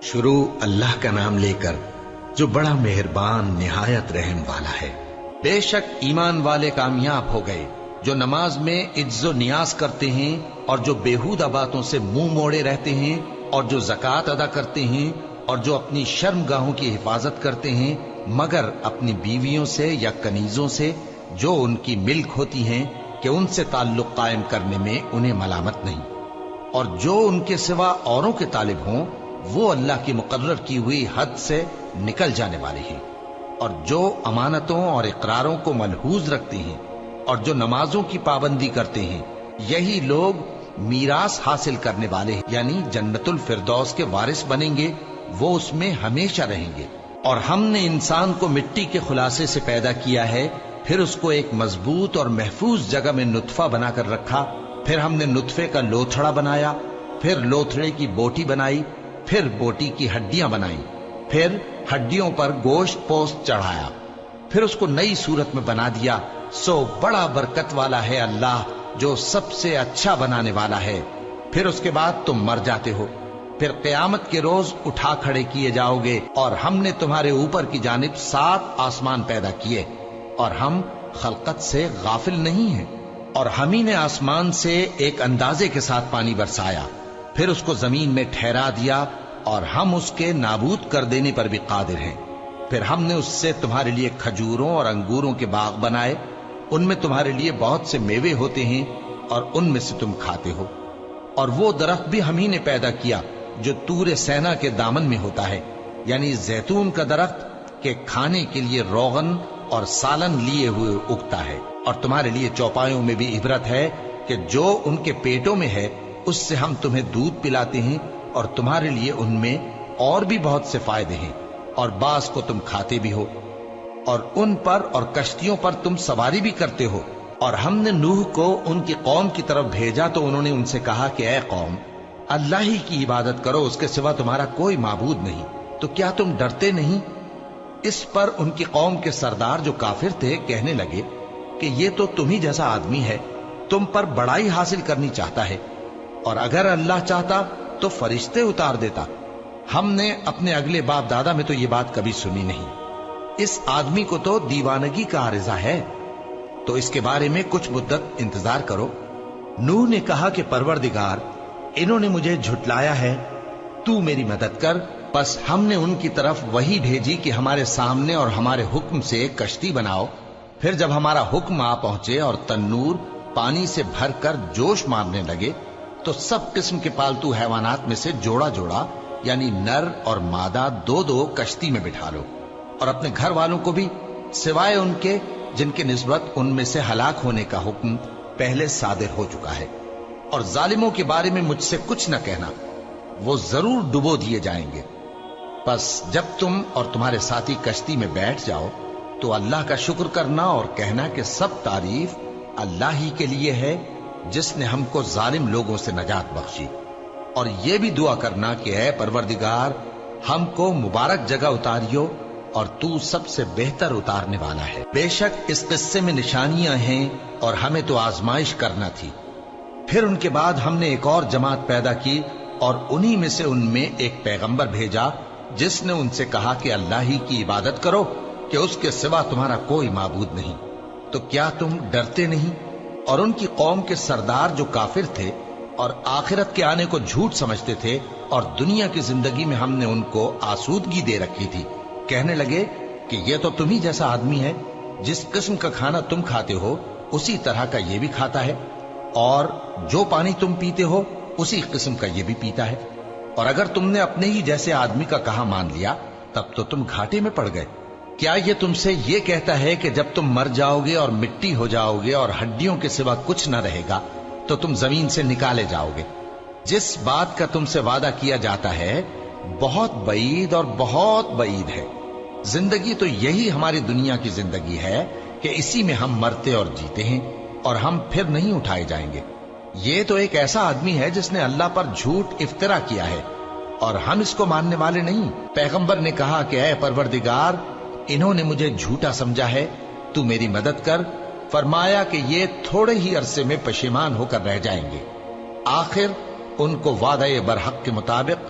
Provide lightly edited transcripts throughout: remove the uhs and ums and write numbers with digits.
شروع اللہ کا نام لے کر جو بڑا مہربان نہایت رحم والا ہے۔ بے شک ایمان والے کامیاب ہو گئے جو نماز میں عجز و نیاز کرتے ہیں اور جو بیہودہ باتوں سے منہ موڑے رہتے ہیں اور جو زکوٰۃ ادا کرتے ہیں اور جو اپنی شرم گاہوں کی حفاظت کرتے ہیں مگر اپنی بیویوں سے یا کنیزوں سے جو ان کی ملک ہوتی ہیں کہ ان سے تعلق قائم کرنے میں انہیں ملامت نہیں، اور جو ان کے سوا اوروں کے طالب ہوں وہ اللہ کی مقرر کی ہوئی حد سے نکل جانے والے ہیں، اور جو امانتوں اور اقراروں کو ملحوظ رکھتے ہیں اور جو نمازوں کی پابندی کرتے ہیں یہی لوگ میراث حاصل کرنے والے ہیں، یعنی جنت الفردوس کے وارث بنیں گے، وہ اس میں ہمیشہ رہیں گے۔ اور ہم نے انسان کو مٹی کے خلاصے سے پیدا کیا ہے، پھر اس کو ایک مضبوط اور محفوظ جگہ میں نطفہ بنا کر رکھا، پھر ہم نے نطفے کا لوتھڑا بنایا، پھر لوتھڑے کی بوٹی بنائی، پھر بوٹی کی ہڈیاں بنائیں، پھر ہڈیوں پر گوشت پوست چڑھایا، پھر اس کو نئی صورت میں بنا دیا۔ سو بڑا برکت والا ہے اللہ جو سب سے اچھا بنانے والا ہے۔ پھر اس کے بعد تم مر جاتے ہو، پھر قیامت کے روز اٹھا کھڑے کیے جاؤ گے، اور ہم نے تمہارے اوپر کی جانب 7 آسمان پیدا کیے، اور ہم خلقت سے غافل نہیں ہیں۔ اور ہم ہی نے آسمان سے ایک اندازے کے ساتھ پانی برسایا، پھر اس کو زمین میں ٹھہرا دیا، اور ہم اس کے نابود کر دینے پر بھی قادر ہیں۔ پھر ہم نے اس سے تمہارے لیے کھجوروں اور انگوروں کے باغ بنائے، ان میں تمہارے لیے بہت سے میوے ہوتے ہیں اور ان میں سے تم کھاتے ہو۔ اور وہ درخت بھی ہم ہی نے پیدا کیا جو طور سینا کے دامن میں ہوتا ہے، یعنی زیتون کا درخت کہ کھانے کے لیے روغن اور سالن لیے ہوئے اگتا ہے، اور تمہارے لیے چوپایوں میں بھی عبرت ہے کہ جو ان کے پیٹوں میں ہے اس سے ہم تمہیں دودھ پلاتے ہیں، اور تمہارے لیے ان میں اور بھی بہت سے فائدے ہیں، اور بعض کو تم کھاتے بھی ہو، اور ان پر اور کشتیوں پر تم سواری بھی کرتے ہو۔ اور ہم نے نوح کو ان کی قوم کی طرف بھیجا تو انہوں نے ان سے کہا کہ اے قوم، اللہ ہی کی عبادت کرو، اس کے سوا تمہارا کوئی معبود نہیں، تو کیا تم ڈرتے نہیں؟ اس پر ان کی قوم کے سردار جو کافر تھے کہنے لگے کہ یہ تو تم ہی جیسا آدمی ہے، تم پر بڑائی حاصل کرنی چاہتا ہے، اور اگر اللہ چاہتا تو فرشتے اتار دیتا۔ ہم نے اپنے اگلے باپ دادا میں تو یہ بات کبھی سنی نہیں، اس آدمی کو تو دیوانگی کا عارضہ ہے، تو اس کے بارے میں کچھ مدت انتظار کرو۔ نوح نے کہا کہ پروردگار، انہوں نے مجھے جھٹلایا ہے، تو میری مدد کر۔ پس ہم نے ان کی طرف وحی بھیجی کہ ہمارے سامنے اور ہمارے حکم سے ایک کشتی بناؤ۔ پھر جب ہمارا حکم آ پہنچے اور تنور پانی سے بھر کر جوش مارنے لگے تو سب قسم کے پالتو حیوانات میں سے جوڑا جوڑا یعنی نر اور مادہ 2 کشتی میں بٹھا لو، اور اپنے گھر والوں کو بھی سوائے ان کے جن کے نسبت ان میں سے ہلاک ہونے کا حکم پہلے صادر ہو چکا ہے۔ اور ظالموں کے بارے میں مجھ سے کچھ نہ کہنا، وہ ضرور ڈبو دیے جائیں گے۔ پس جب تم اور تمہارے ساتھی کشتی میں بیٹھ جاؤ تو اللہ کا شکر کرنا اور کہنا کہ سب تعریف اللہ ہی کے لیے ہے جس نے ہم کو ظالم لوگوں سے نجات بخشی، اور یہ بھی دعا کرنا کہ اے پروردگار، ہم کو مبارک جگہ اتاریو اور تو سب سے بہتر اتارنے والا ہے۔ بے شک اس قصے میں نشانیاں ہیں اور ہمیں تو آزمائش کرنا تھی۔ پھر ان کے بعد ہم نے ایک اور جماعت پیدا کی اور انہی میں سے ان میں ایک پیغمبر بھیجا جس نے ان سے کہا کہ اللہ ہی کی عبادت کرو کہ اس کے سوا تمہارا کوئی معبود نہیں، تو کیا تم ڈرتے نہیں؟ اور ان کی قوم کے سردار جو کافر تھے اور آخرت کے آنے کو جھوٹ سمجھتے تھے اور دنیا کی زندگی میں ہم نے ان کو آسودگی دے رکھی تھی، کہنے لگے کہ یہ تو تم ہی جیسا آدمی ہے، جس قسم کا کھانا تم کھاتے ہو اسی طرح کا یہ بھی کھاتا ہے، اور جو پانی تم پیتے ہو اسی قسم کا یہ بھی پیتا ہے، اور اگر تم نے اپنے ہی جیسے آدمی کا کہا مان لیا تب تو تم گھاٹے میں پڑ گئے۔ کیا یہ تم سے یہ کہتا ہے کہ جب تم مر جاؤ گے اور مٹی ہو جاؤ گے اور ہڈیوں کے سوا کچھ نہ رہے گا تو تم زمین سے نکالے جاؤ گے؟ جس بات کا تم سے وعدہ کیا جاتا ہے بہت بعید اور بہت بعید ہے۔ زندگی تو یہی ہماری دنیا کی زندگی ہے کہ اسی میں ہم مرتے اور جیتے ہیں، اور ہم پھر نہیں اٹھائے جائیں گے۔ یہ تو ایک ایسا آدمی ہے جس نے اللہ پر جھوٹ افطرا کیا ہے، اور ہم اس کو ماننے والے نہیں۔ پیغمبر نے کہا کہ اے پروردگار، انہوں نے مجھے جھوٹا سمجھا ہے، تو میری مدد کر۔ فرمایا کہ یہ تھوڑے ہی عرصے میں پشیمان ہو کر رہ جائیں گے۔ آخر ان کو وعدہ برحق کے مطابق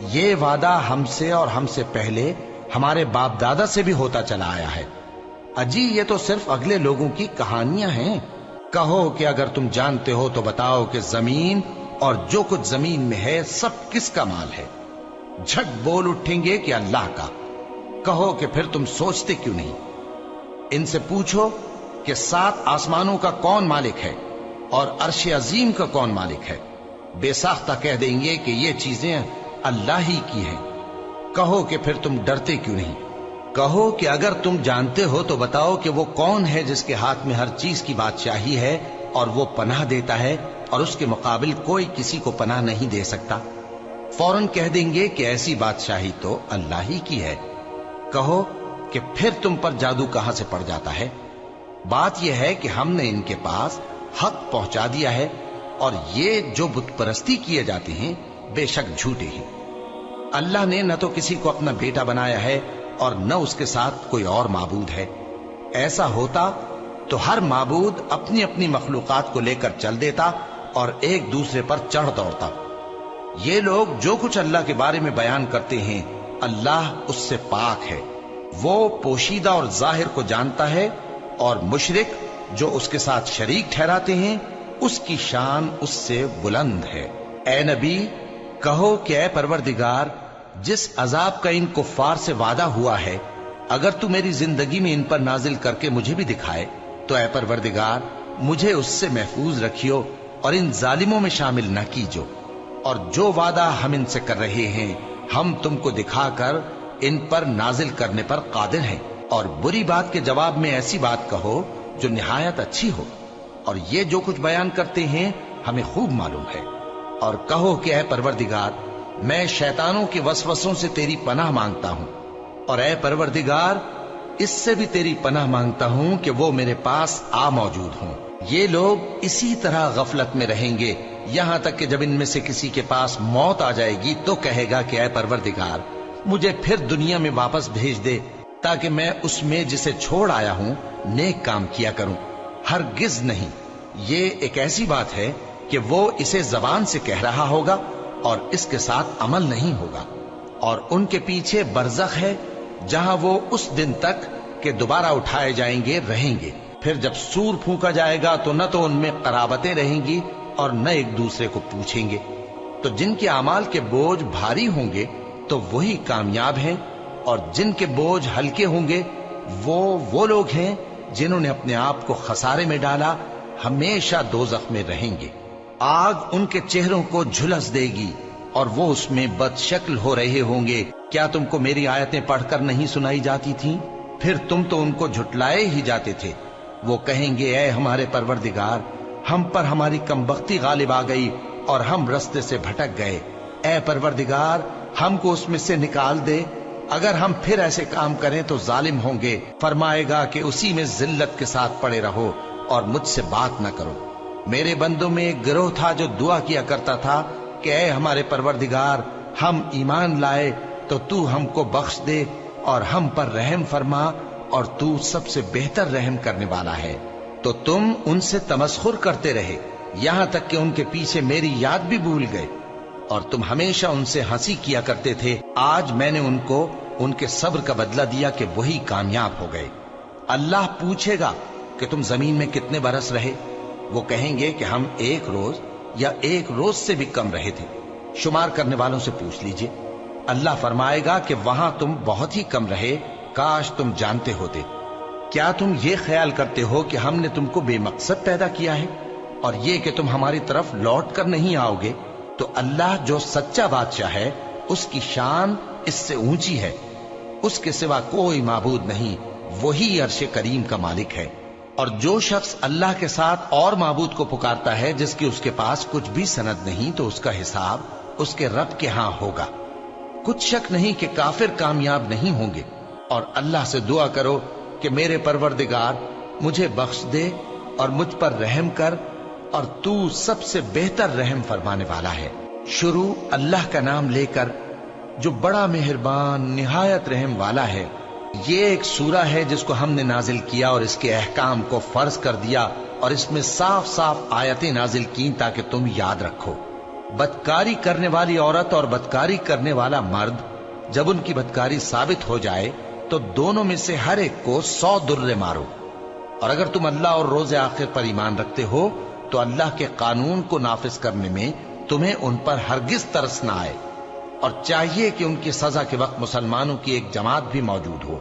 یہ وعدہ ہم سے اور ہم سے پہلے ہمارے باپ دادا سے بھی ہوتا چلا آیا ہے۔ اجی یہ تو صرف اگلے لوگوں کی کہانیاں ہیں۔ کہو کہ اگر تم جانتے ہو تو بتاؤ کہ زمین اور جو کچھ زمین میں ہے سب کس کا مال ہے؟ جھٹ بول اٹھیں گے کہ اللہ کا۔ کہو کہ پھر تم سوچتے کیوں نہیں؟ ان سے پوچھو کہ 7 آسمانوں کا کون مالک ہے اور عرش عظیم کا کون مالک ہے؟ بے ساختہ کہہ دیں گے کہ یہ چیزیں اللہ ہی کی ہیں۔ کہو کہ پھر تم ڈرتے کیوں نہیں؟ کہو کہ اگر تم جانتے ہو تو بتاؤ کہ وہ کون ہے جس کے ہاتھ میں ہر چیز کی بادشاہی ہے اور وہ پناہ دیتا ہے اور اس کے مقابل کوئی کسی کو پناہ نہیں دے سکتا؟ فوراً کہہ دیں گے کہ ایسی بادشاہی تو اللہ ہی کی ہے۔ کہو کہ پھر تم پر جادو کہاں سے پڑ جاتا ہے؟ بات یہ ہے کہ ہم نے ان کے پاس حق پہنچا دیا ہے، اور یہ جو بت پرستی کیے جاتے ہیں بے شک جھوٹے ہیں۔ اللہ نے نہ تو کسی کو اپنا بیٹا بنایا ہے اور نہ اس کے ساتھ کوئی اور معبود ہے۔ ایسا ہوتا تو ہر معبود اپنی اپنی مخلوقات کو لے کر چل دیتا اور ایک دوسرے پر چڑھ دوڑتا۔ یہ لوگ جو کچھ اللہ کے بارے میں بیان کرتے ہیں اللہ اس سے پاک ہے، وہ پوشیدہ اور ظاہر کو جانتا ہے، اور مشرک جو اس کے ساتھ شریک ٹھہراتے ہیں اس کی شان اس سے بلند ہے۔ اے نبی کہو کہ اے پروردگار، جس عذاب کا ان کفار سے وعدہ ہوا ہے اگر تو میری زندگی میں ان پر نازل کر کے مجھے بھی دکھائے تو اے پروردگار مجھے اس سے محفوظ رکھیو اور ان ظالموں میں شامل نہ کیجو، اور جو وعدہ ہم ان سے کر رہے ہیں ہم تم کو دکھا کر ان پر نازل کرنے پر قادر ہیں، اور بری بات کے جواب میں ایسی بات کہو جو نہایت اچھی ہو، اور یہ جو کچھ بیان کرتے ہیں ہمیں خوب معلوم ہے۔ اور کہو کہ اے پروردگار میں شیطانوں کے وسوسوں سے تیری پناہ مانگتا ہوں، اور اے پروردگار اس سے بھی تیری پناہ مانگتا ہوں کہ وہ میرے پاس آ موجود ہوں۔ یہ لوگ اسی طرح غفلت میں رہیں گے یہاں تک کہ جب ان میں سے کسی کے پاس موت آ جائے گی تو کہے گا کہ اے پروردگار مجھے پھر دنیا میں واپس بھیج دے تاکہ میں اس میں جسے چھوڑ آیا ہوں نیک کام کیا کروں۔ ہرگز نہیں، یہ ایک ایسی بات ہے کہ وہ اسے زبان سے کہہ رہا ہوگا اور اس کے ساتھ عمل نہیں ہوگا، اور ان کے پیچھے برزخ ہے جہاں وہ اس دن تک کہ دوبارہ اٹھائے جائیں گے رہیں گے۔ پھر جب سور پھونکا جائے گا تو نہ تو ان میں قرابتیں رہیں گی اور نہ ایک دوسرے کو پوچھیں گے۔ تو جن کے اعمال کے بوجھ بھاری ہوں گے تو وہی کامیاب ہیں، اور جن کے بوجھ ہلکے ہوں گے وہ لوگ ہیں جنہوں نے اپنے آپ کو خسارے میں ڈالا، ہمیشہ دوزخ میں رہیں گے۔ آگ ان کے چہروں کو جھلس دے گی اور وہ اس میں بد شکل ہو رہے ہوں گے۔ کیا تم کو میری آیتیں پڑھ کر نہیں سنائی جاتی تھیں؟ پھر تم تو ان کو جھٹلائے ہی جاتے تھے۔ وہ کہیں گے اے ہمارے پروردگار ہم پر ہماری کمبختی غالب آ گئی اور ہم رستے سے بھٹک گئے، اے پروردگار ہم کو اس میں سے نکال دے، اگر ہم پھر ایسے کام کریں تو ظالم ہوں گے۔ فرمائے گا کہ اسی میں ذلت کے ساتھ پڑے رہو اور مجھ سے بات نہ کرو۔ میرے بندوں میں ایک گروہ تھا جو دعا کیا کرتا تھا کہ اے ہمارے پروردگار ہم ایمان لائے تو تو ہم کو بخش دے اور ہم پر رحم فرما، اور تو سب سے بہتر رحم کرنے والا ہے۔ تو تم ان سے تمسخر کرتے رہے یہاں تک کہ ان کے پیچھے میری یاد بھی بھول گئے، اور تم ہمیشہ ان سے ہنسی کیا کرتے تھے۔ آج میں نے ان کو ان کے صبر کا بدلہ دیا کہ وہی کامیاب ہو گئے۔ اللہ پوچھے گا کہ تم زمین میں کتنے برس رہے؟ وہ کہیں گے کہ ہم 1 روز یا 1 روز سے بھی کم رہے تھے۔ شمار کرنے والوں سے پوچھ لیجئے۔ اللہ فرمائے گا کہ وہاں تم بہت ہی کم رہے، کاش تم جانتے ہوتے۔ کیا تم یہ خیال کرتے ہو کہ ہم نے تم کو بے مقصد پیدا کیا ہے اور یہ کہ تم ہماری طرف لوٹ کر نہیں آؤ گے؟ تو اللہ جو سچا بادشاہ ہے اس کی شان اس سے اونچی ہے، اس کے سوا کوئی معبود نہیں، وہی عرش کریم کا مالک ہے۔ اور جو شخص اللہ کے ساتھ اور معبود کو پکارتا ہے جس کی اس کے پاس کچھ بھی سند نہیں تو اس کا حساب اس کے رب کے ہاں ہوگا۔ کچھ شک نہیں کہ کافر کامیاب نہیں ہوں گے، اور اللہ سے دعا کرو کہ میرے پروردگار مجھے بخش دے اور مجھ پر رحم کر، اور تو سب سے بہتر رحم فرمانے والا ہے۔ شروع اللہ کا نام لے کر جو بڑا مہربان نہایت رحم والا ہے۔ یہ ایک سورہ ہے جس کو ہم نے نازل کیا اور اس کے احکام کو فرض کر دیا، اور اس میں صاف صاف آیتیں نازل کی تاکہ تم یاد رکھو۔ بدکاری کرنے والی عورت اور بدکاری کرنے والا مرد جب ان کی بدکاری ثابت ہو جائے تو دونوں میں سے ہر ایک کو 100 درے مارو. اور اگر تم اللہ اور روز آخر پر ایمان رکھتے ہو تو اللہ کے قانون کو نافذ کرنے میں تمہیں ان پر ہرگز ترس نہ آئے، اور چاہیے کہ ان کی سزا کے وقت مسلمانوں کی ایک جماعت بھی موجود ہو.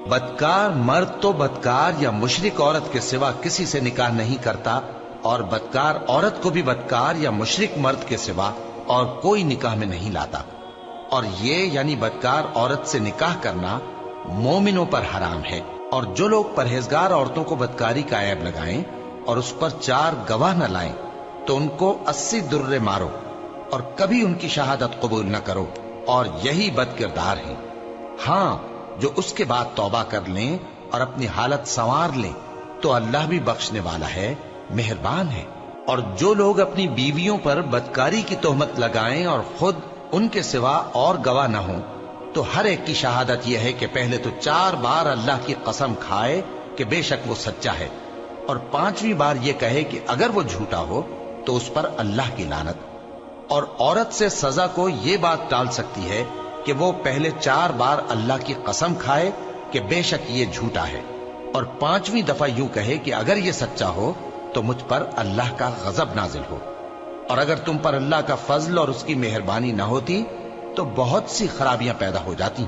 بدکار مرد تو بدکار یا مشرک عورت کے سوا کسی سے نکاح نہیں کرتا، اور بدکار عورت کو بھی بدکار یا مشرک مرد کے سوا اور کوئی نکاح میں نہیں لاتا. اور یہ یعنی بدکار عورت سے نکاح کرنا مومنوں پر حرام ہے. اور جو لوگ پرہیزگار عورتوں کو بدکاری کا عیب لگائیں اور اس پر 4 گواہ نہ لائیں تو ان کو 80 درے مارو اور کبھی ان کی شہادت قبول نہ کرو، اور یہی بد کردار ہیں. ہاں، جو اس کے بعد توبہ کر لیں اور اپنی حالت سنوار لیں تو اللہ بھی بخشنے والا ہے، مہربان ہے. اور جو لوگ اپنی بیویوں پر بدکاری کی تہمت لگائیں اور خود ان کے سوا اور گواہ نہ ہوں تو ہر ایک کی شہادت یہ ہے کہ پہلے تو 4 بار اللہ کی قسم کھائے کہ بے شک وہ سچا ہے، اور 5ویں بار یہ کہے کہ اگر وہ جھوٹا ہو تو اس پر اللہ کی لعنت. اور عورت سے سزا کو یہ بات ٹال سکتی ہے کہ وہ پہلے 4 بار اللہ کی قسم کھائے کہ بے شک یہ جھوٹا ہے، اور 5ویں دفعہ یوں کہے کہ اگر یہ سچا ہو تو مجھ پر اللہ کا غضب نازل ہو. اور اگر تم پر اللہ کا فضل اور اس کی مہربانی نہ ہوتی تو بہت سی خرابیاں پیدا ہو جاتی.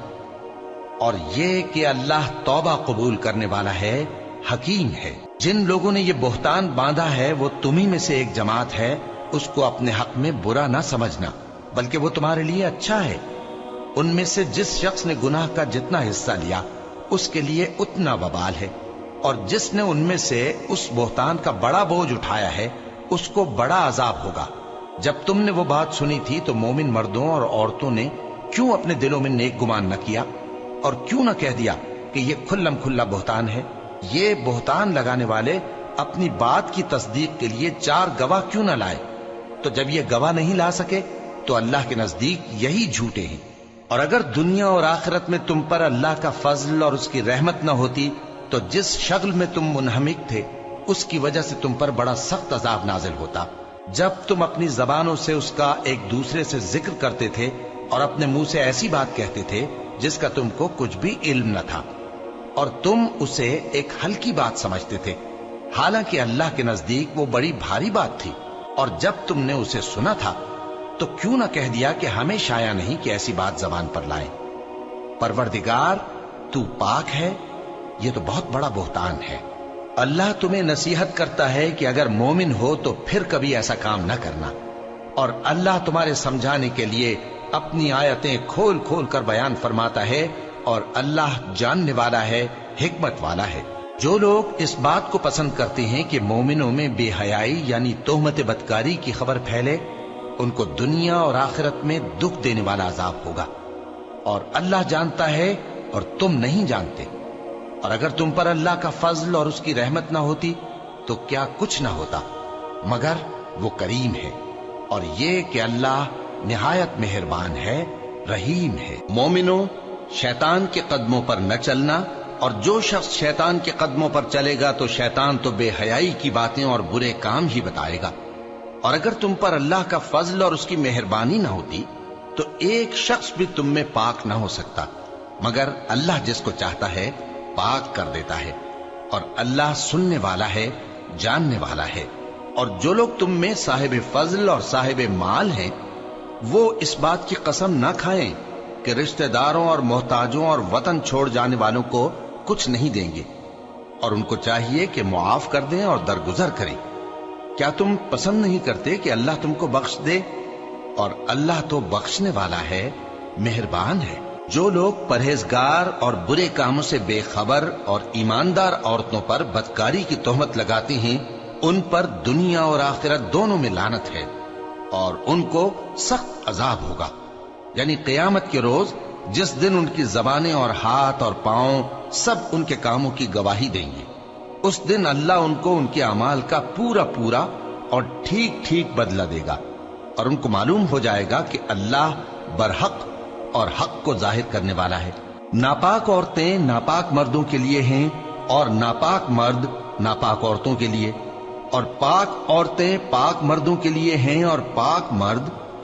اور یہ کہ اللہ توبہ قبول کرنے والا ہے، حکیم ہے. جن لوگوں نے یہ بہتان باندھا ہے وہ تمہیں میں سے ایک جماعت ہے، اس کو اپنے حق میں برا نہ سمجھنا، بلکہ وہ تمہارے لیے اچھا ہے. ان میں سے جس شخص نے گناہ کا جتنا حصہ لیا اس کے لیے اتنا وبال ہے، اور جس نے ان میں سے اس بہتان کا بڑا بوجھ اٹھایا ہے اس کو بڑا عذاب ہوگا. جب تم نے وہ بات سنی تھی تو مومن مردوں اور عورتوں نے کیوں اپنے دلوں میں نیک گمان نہ کیا، اور کیوں نہ کہہ دیا کہ یہ کھلم کھلا بہتان ہے؟ یہ بہتان لگانے والے اپنی بات کی تصدیق کے لیے 4 گواہ کیوں نہ لائے؟ تو جب یہ گواہ نہیں لا سکے تو اللہ کے نزدیک یہی جھوٹے ہیں. اور اگر دنیا اور آخرت میں تم پر اللہ کا فضل اور اس کی رحمت نہ ہوتی تو جس شغل میں تم منہمک تھے اس کی وجہ سے تم پر بڑا سخت عذاب نازل ہوتا. جب تم اپنی زبانوں سے اس کا ایک دوسرے سے ذکر کرتے تھے اور اپنے منہ سے ایسی بات کہتے تھے جس کا تم کو کچھ بھی علم نہ تھا، اور تم اسے ایک ہلکی بات سمجھتے تھے، حالانکہ اللہ کے نزدیک وہ بڑی بھاری بات تھی. اور جب تم نے اسے سنا تھا تو کیوں نہ کہہ دیا کہ ہمیں شایع نہیں کہ ایسی بات زبان پر لائیں. پروردگار تو پاک ہے، یہ تو بہت بڑا بہتان ہے. اللہ تمہیں نصیحت کرتا ہے کہ اگر مومن ہو تو پھر کبھی ایسا کام نہ کرنا، اور اللہ تمہارے سمجھانے کے لیے اپنی آیتیں کھول کھول کر بیان فرماتا ہے، اور اللہ جاننے والا ہے، حکمت والا ہے. جو لوگ اس بات کو پسند کرتے ہیں کہ مومنوں میں بے حیائی یعنی تہمت بدکاری کی خبر پھیلے، ان کو دنیا اور آخرت میں دکھ دینے والا عذاب ہوگا. اور اللہ جانتا ہے اور تم نہیں جانتے. اور اگر تم پر اللہ کا فضل اور اس کی رحمت نہ ہوتی تو کیا کچھ نہ ہوتا، مگر وہ کریم ہے. اور یہ کہ اللہ نہایت مہربان ہے، رحیم ہے. مومنوں، شیطان کے قدموں پر نہ چلنا، اور جو شخص شیطان کے قدموں پر چلے گا تو شیطان تو بے حیائی کی باتیں اور برے کام ہی بتائے گا. اور اگر تم پر اللہ کا فضل اور اس کی مہربانی نہ ہوتی تو ایک شخص بھی تم میں پاک نہ ہو سکتا، مگر اللہ جس کو چاہتا ہے پاک کر دیتا ہے. اور اللہ سننے والا ہے، جاننے والا ہے. اور جو لوگ تم میں صاحب فضل اور صاحب مال ہیں وہ اس بات کی قسم نہ کھائیں کہ رشتہ داروں اور محتاجوں اور وطن چھوڑ جانے والوں کو کچھ نہیں دیں گے، اور ان کو چاہیے کہ معاف کر دیں اور درگزر کریں. کیا تم پسند نہیں کرتے کہ اللہ تم کو بخش دے؟ اور اللہ تو بخشنے والا ہے، مہربان ہے. جو لوگ پرہیزگار اور برے کاموں سے بے خبر اور ایماندار عورتوں پر بدکاری کی تہمت لگاتے ہیں ان پر دنیا اور آخرت دونوں میں لعنت ہے، اور ان کو سخت عذاب ہوگا. یعنی قیامت کے روز جس دن ان کی زبانیں اور ہاتھ اور پاؤں سب ان کے کاموں کی گواہی دیں گے، اس دن اللہ ان کو ان کے اعمال کا پورا پورا اور ٹھیک ٹھیک بدلہ دے گا، اور ان کو معلوم ہو جائے گا کہ اللہ برحق اور حق کو ظاہر کرنے والا ہے. ناپاک عورتیں ناپاک مردوں کے لیے ہیں اور ناپاک مرد ناپاک عورتوں کے لیے، اور پاک عورتیں پاک مردوں کے لیے ہیں اور پاک مرد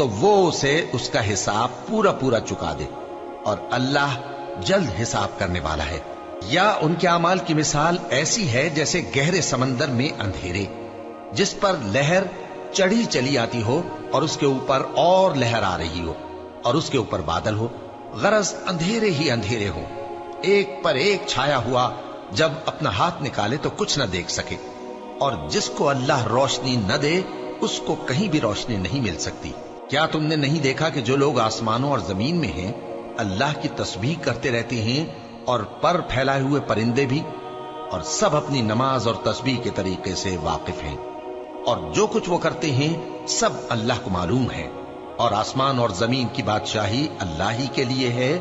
تو وہ اسے اس کا حساب پورا پورا چکا دے، اور اللہ جلد حساب کرنے والا ہے۔ یا ان کے اعمال کی مثال ایسی ہے جیسے گہرے سمندر میں اندھیرے، جس پر لہر چڑھی چلی آتی ہو اور اس کے اوپر اور لہر آ رہی ہو، اور اس کے اوپر بادل ہو، غرض اندھیرے ہی اندھیرے ہو، ایک پر ایک چھایا ہوا، جب اپنا ہاتھ نکالے تو کچھ نہ دیکھ سکے۔ اور جس کو اللہ روشنی نہ دے اس کو کہیں بھی روشنی نہیں مل سکتی۔ کیا تم نے نہیں دیکھا کہ جو لوگ آسمانوں اور زمین میں ہیں اللہ کی تسبیح کرتے رہتے ہیں، اور پر پھیلائے ہوئے پرندے بھی، اور سب اپنی نماز اور تسبیح کے طریقے سے واقف ہیں، اور جو کچھ وہ کرتے ہیں سب اللہ کو معلوم ہے، اور آسمان اور زمین کی بادشاہی اللہ ہی کے لیے ہے،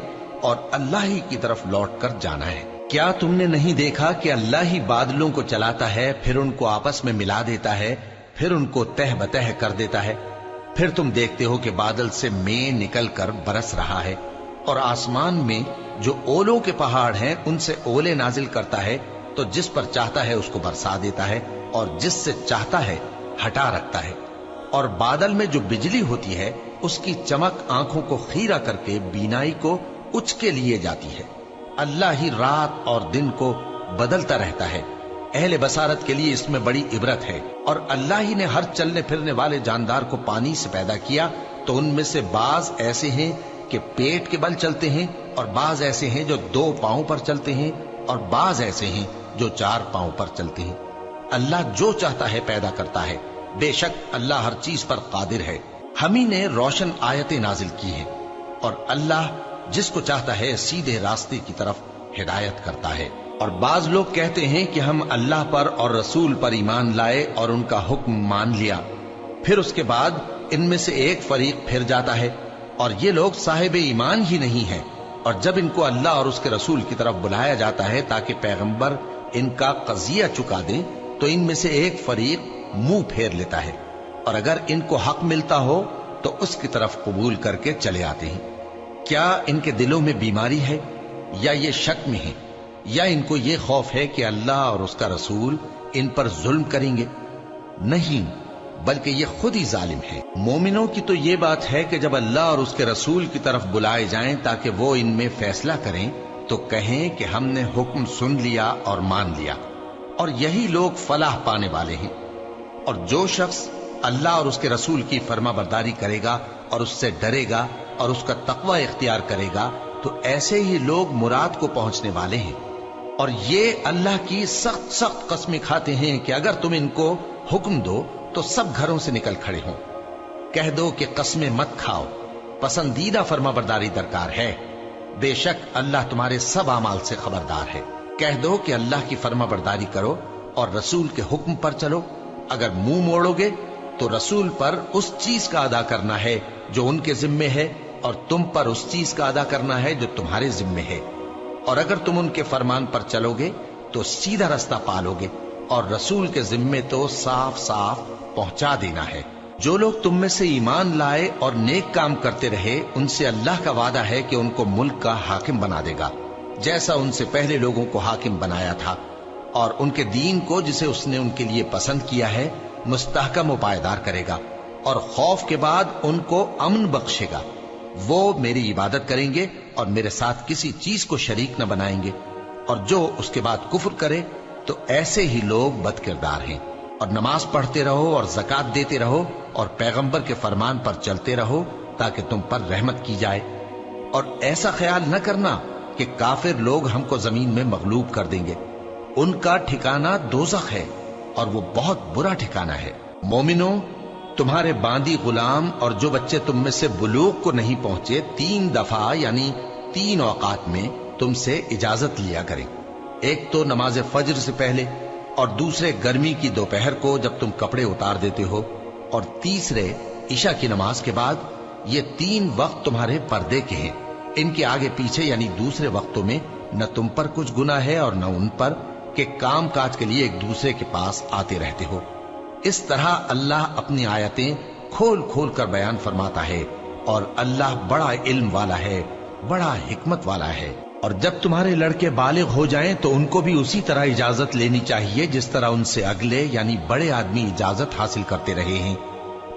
اور اللہ ہی کی طرف لوٹ کر جانا ہے۔ کیا تم نے نہیں دیکھا کہ اللہ ہی بادلوں کو چلاتا ہے، پھر ان کو آپس میں ملا دیتا ہے، پھر ان کو تہ بتہ کر دیتا ہے؟ پھر تم دیکھتے ہو کہ بادل سے مے نکل کر برس رہا ہے، اور آسمان میں جو اولوں کے پہاڑ ہیں ان سے اولے نازل کرتا ہے، تو جس پر چاہتا ہے اس کو برسا دیتا ہے، اور جس سے چاہتا ہے ہٹا رکھتا ہے۔ اور بادل میں جو بجلی ہوتی ہے اس کی چمک آنکھوں کو خیرہ کر کے بینائی کو اچکے لیے جاتی ہے۔ اللہ ہی رات اور دن کو بدلتا رہتا ہے، اہل بصارت کے لیے اس میں بڑی عبرت ہے۔ اور اللہ ہی نے ہر چلنے پھرنے والے جاندار کو پانی سے پیدا کیا، تو ان میں سے بعض ایسے ہیں کہ پیٹ کے بل چلتے ہیں، اور بعض ایسے ہیں جو 2 پاؤں پر چلتے ہیں، اور بعض ایسے ہیں جو 4 پاؤں پر چلتے ہیں۔ اللہ جو چاہتا ہے پیدا کرتا ہے، بے شک اللہ ہر چیز پر قادر ہے۔ ہم ہی نے روشن آیتیں نازل کی ہیں، اور اللہ جس کو چاہتا ہے سیدھے راستے کی طرف ہدایت کرتا ہے۔ اور بعض لوگ کہتے ہیں کہ ہم اللہ پر اور رسول پر ایمان لائے اور ان کا حکم مان لیا، پھر اس کے بعد ان میں سے ایک فریق پھر جاتا ہے، اور یہ لوگ صاحب ایمان ہی نہیں ہیں۔ اور جب ان کو اللہ اور اس کے رسول کی طرف بلایا جاتا ہے تاکہ پیغمبر ان کا قضیہ چکا دے، تو ان میں سے ایک فریق منہ پھیر لیتا ہے، اور اگر ان کو حق ملتا ہو تو اس کی طرف قبول کر کے چلے آتے ہیں۔ کیا ان کے دلوں میں بیماری ہے، یا یہ شک میں ہیں، یا ان کو یہ خوف ہے کہ اللہ اور اس کا رسول ان پر ظلم کریں گے؟ نہیں، بلکہ یہ خود ہی ظالم ہے۔ مومنوں کی تو یہ بات ہے کہ جب اللہ اور اس کے رسول کی طرف بلائے جائیں تاکہ وہ ان میں فیصلہ کریں، تو کہیں کہ ہم نے حکم سن لیا اور مان لیا، اور یہی لوگ فلاح پانے والے ہیں۔ اور جو شخص اللہ اور اس کے رسول کی فرما برداری کرے گا اور اس سے ڈرے گا اور اس کا تقوی اختیار کرے گا، تو ایسے ہی لوگ مراد کو پہنچنے والے ہیں۔ اور یہ اللہ کی سخت سخت قسمیں کھاتے ہیں کہ اگر تم ان کو حکم دو تو سب گھروں سے نکل کھڑے ہوں۔ کہہ دو کہ قسمیں مت کھاؤ، پسندیدہ فرما برداری درکار ہے، بے شک اللہ تمہارے سب اعمال سے خبردار ہے۔ کہہ دو کہ اللہ کی فرما برداری کرو اور رسول کے حکم پر چلو۔ اگر منہ موڑو گے تو رسول پر اس چیز کا ادا کرنا ہے جو ان کے ذمے ہے، اور تم پر اس چیز کا ادا کرنا ہے جو تمہارے ذمے ہے۔ اور اگر تم ان کے فرمان پر چلو گے تو سیدھا رستہ پالو گے، اور رسول کے ذمے تو صاف صاف پہنچا دینا ہے۔ جو لوگ تم میں سے ایمان لائے اور نیک کام کرتے رہے، ان سے اللہ کا وعدہ ہے کہ ان کو ملک کا حاکم بنا دے گا، جیسا ان سے پہلے لوگوں کو حاکم بنایا تھا، اور ان کے دین کو جسے اس نے ان کے لیے پسند کیا ہے مستحکم و پائیدار کرے گا، اور خوف کے بعد ان کو امن بخشے گا۔ وہ میری عبادت کریں گے اور میرے ساتھ کسی چیز کو شریک نہ بنائیں گے، اور جو اس کے بعد کفر کرے تو ایسے ہی لوگ بد کردار ہیں۔ اور نماز پڑھتے رہو اور زکوٰۃ دیتے رہو اور پیغمبر کے فرمان پر چلتے رہو تاکہ تم پر رحمت کی جائے۔ اور ایسا خیال نہ کرنا کہ کافر لوگ ہم کو زمین میں مغلوب کر دیں گے، ان کا ٹھکانہ دوزخ ہے اور وہ بہت برا ٹھکانہ ہے۔ مومنوں، تمہارے باندی غلام اور جو بچے تم میں سے بلوغ کو نہیں پہنچے 3 دفعہ یعنی 3 اوقات میں تم سے اجازت لیا کریں، ایک تو نماز فجر سے پہلے، اور دوسرے گرمی کی دوپہر کو جب تم کپڑے اتار دیتے ہو، اور تیسرے عشاء کی نماز کے بعد۔ یہ 3 وقت تمہارے پردے کے ہیں، ان کے آگے پیچھے یعنی دوسرے وقتوں میں نہ تم پر کچھ گناہ ہے اور نہ ان پر، کہ کام کاج کے لیے ایک دوسرے کے پاس آتے رہتے ہو۔ اس طرح اللہ اپنی آیتیں کھول کھول کر بیان فرماتا ہے، اور اللہ بڑا علم والا ہے، بڑا حکمت والا ہے۔ اور جب تمہارے لڑکے بالغ ہو جائیں تو ان کو بھی اسی طرح اجازت لینی چاہیے جس طرح ان سے اگلے یعنی بڑے آدمی اجازت حاصل کرتے رہے ہیں،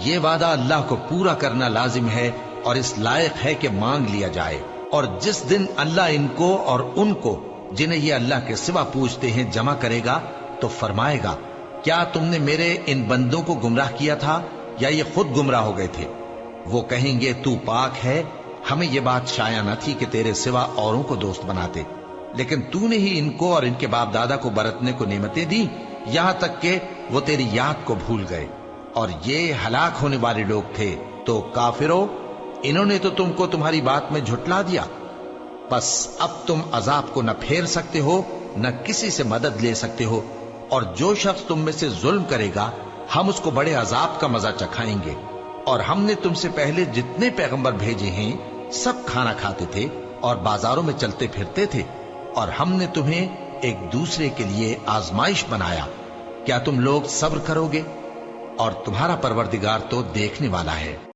یہ وعدہ اللہ کو پورا کرنا لازم ہے اور اس لائق ہے کہ مانگ لیا جائے۔ اور جس دن اللہ ان کو اور ان کو جنہیں یہ اللہ کے سوا پوجتے ہیں جمع کرے گا تو فرمائے گا، کیا تم نے میرے ان بندوں کو گمراہ کیا تھا یا یہ خود گمراہ ہو گئے تھے؟ وہ کہیں گے تو پاک ہے، ہمیں یہ بات شایع نہ تھی کہ تیرے سوا اوروں کو دوست بناتے، لیکن تو نے ہی ان کو اور ان کے باپ دادا کو برتنے کو نعمتیں دی، یہاں تک کہ وہ تیری یاد کو بھول گئے، اور یہ ہلاک ہونے والے لوگ تھے۔ تو کافرو، انہوں نے تو تم کو تمہاری بات میں جھٹلا دیا، بس اب تم عذاب کو نہ پھیر سکتے ہو نہ کسی سے مدد لے سکتے ہو، اور جو شخص تم میں سے ظلم کرے گا ہم اس کو بڑے عذاب کا مزہ چکھائیں گے۔ اور ہم نے تم سے پہلے جتنے پیغمبر بھیجے ہیں سب کھانا کھاتے تھے اور بازاروں میں چلتے پھرتے تھے، اور ہم نے تمہیں ایک دوسرے کے لیے آزمائش بنایا، کیا تم لوگ صبر کرو گے؟ اور تمہارا پروردگار تو دیکھنے والا ہے۔